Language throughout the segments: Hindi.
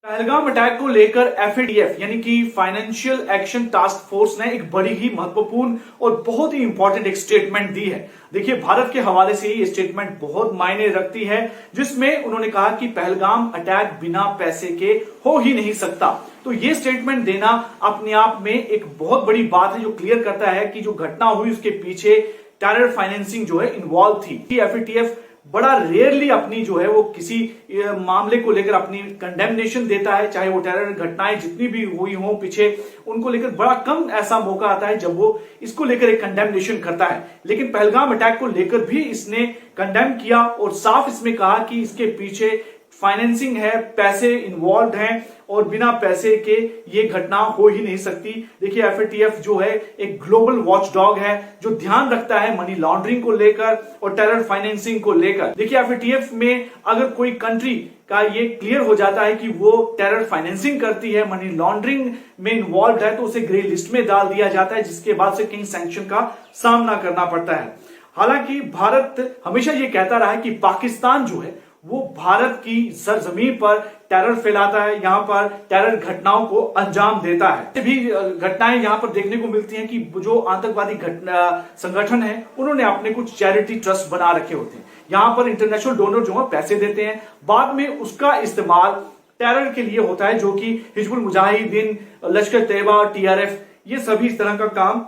पहलगाम अटैक को लेकर एफएटीएफ यानी कि फाइनेंशियल एक्शन टास्क फोर्स ने एक बड़ी ही महत्वपूर्ण और बहुत ही इंपॉर्टेंट एक स्टेटमेंट दी है। देखिए, भारत के हवाले से ये स्टेटमेंट बहुत मायने रखती है, जिसमें उन्होंने कहा कि पहलगाम अटैक बिना पैसे के हो ही नहीं सकता। तो ये स्टेटमेंट देना अपने आप में एक बहुत बड़ी बात है, जो क्लियर करता है कि जो घटना हुई उसके पीछे टेरर फाइनेंसिंग जो है इन्वॉल्व थी। एफएटीएफ बड़ा रेयरली अपनी जो है वो किसी मामले को लेकर अपनी कंडेमनेशन देता है, चाहे वो टेरर घटनाएं जितनी भी हुई हो पीछे, उनको लेकर बड़ा कम ऐसा मौका आता है जब वो इसको लेकर एक कंडेमनेशन करता है। लेकिन पहलगाम अटैक को लेकर भी इसने कंडेम किया और साफ इसमें कहा कि इसके पीछे फाइनेंसिंग है, पैसे इन्वॉल्व हैं और बिना पैसे के ये घटना हो ही नहीं सकती। देखिए, एफएटीएफ जो है एक ग्लोबल वॉचडॉग है जो ध्यान रखता है मनी लॉन्ड्रिंग को लेकर और टेरर फाइनेंसिंग को लेकर। देखिए, एफएटीएफ में अगर कोई कंट्री का ये क्लियर हो जाता है कि वो टेरर फाइनेंसिंग करती है, मनी लॉन्ड्रिंग में इन्वॉल्व है, तो उसे ग्रे लिस्ट में डाल दिया जाता है, जिसके बाद से कई सैंक्शन का सामना करना पड़ता है। हालांकि भारत हमेशा ये कहता रहा है कि पाकिस्तान जो है वो भारत की सरजमीन पर टेरर फैलाता है, यहां पर टेरर घटनाओं को अंजाम देता है। भी घटनाएं यहां पर देखने को मिलती हैं कि जो आतंकवादी संगठन है उन्होंने अपने कुछ चैरिटी ट्रस्ट बना रखे होते हैं। यहां पर इंटरनेशनल डोनर जो है पैसे देते हैं, बाद में उसका इस्तेमाल टेरर के लिए होता है, जो कि हिजबुल मुजाहिदीन, लश्कर तैयबा, टीआरएफ ये सभी इस तरह का काम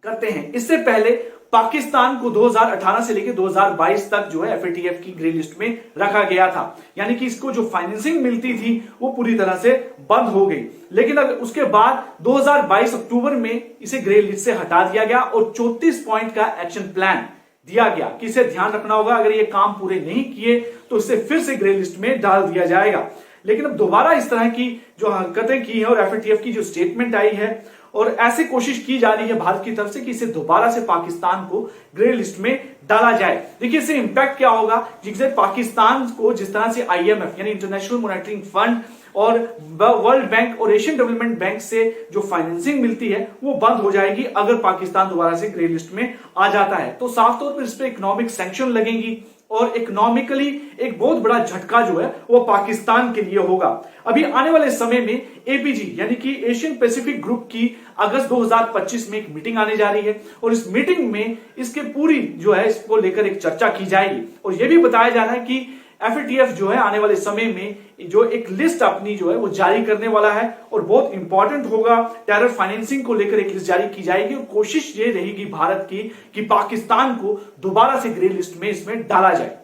करते हैं। इससे पहले पाकिस्तान को 2018 से लेकर 2022 तक जो है एफएटीएफ की ग्रे लिस्ट में रखा गया था, यानी कि इसको जो फाइनेंसिंग मिलती थी वो पूरी तरह से बंद हो गई। लेकिन अगर उसके बाद 2022 अक्टूबर में इसे ग्रे लिस्ट से हटा दिया गया और 34 पॉइंट का एक्शन प्लान दिया गया कि इसे ध्यान रखना होगा, अगर ये काम पूरे नहीं किए तो इसे फिर से ग्रे लिस्ट में डाल दिया जाएगा। लेकिन अब दोबारा इस तरह की जो हरकतें की हैं और एफएटीएफ की जो स्टेटमेंट आई है और ऐसी कोशिश की जा रही है भारत की तरफ से कि इसे दोबारा से पाकिस्तान को ग्रे लिस्ट में डाला जाए। देखिए, इससे इंपैक्ट क्या होगा, जिससे पाकिस्तान को जिस तरह से आईएमएफ यानी इंटरनेशनल मॉनेटरी फंड और वर्ल्ड बैंक और एशियन डेवलपमेंट बैंक से जो फाइनेंसिंग मिलती है वो बंद हो जाएगी अगर पाकिस्तान दोबारा से ग्रे लिस्ट में आ जाता है। तो साफ तौर पर इस पर इकोनॉमिक सैंक्शन लगेंगी और इकोनॉमिकली एक बहुत बड़ा झटका जो है वो पाकिस्तान के लिए होगा। अभी आने वाले समय में एपीजी यानी कि एशियन पैसिफिक ग्रुप की अगस्त 2025 में एक मीटिंग आने जा रही है और इस मीटिंग में इसके पूरी जो है इसको लेकर एक चर्चा की जाएगी और यह भी बताया जा रहा है कि एफएटीएफ जो है आने वाले समय में जो एक लिस्ट अपनी जो है वो जारी करने वाला है और बहुत इंपॉर्टेंट होगा। टेरर फाइनेंसिंग को लेकर एक लिस्ट जारी की जाएगी और कोशिश ये रहेगी भारत की कि पाकिस्तान को दोबारा से ग्रे लिस्ट में इसमें डाला जाए।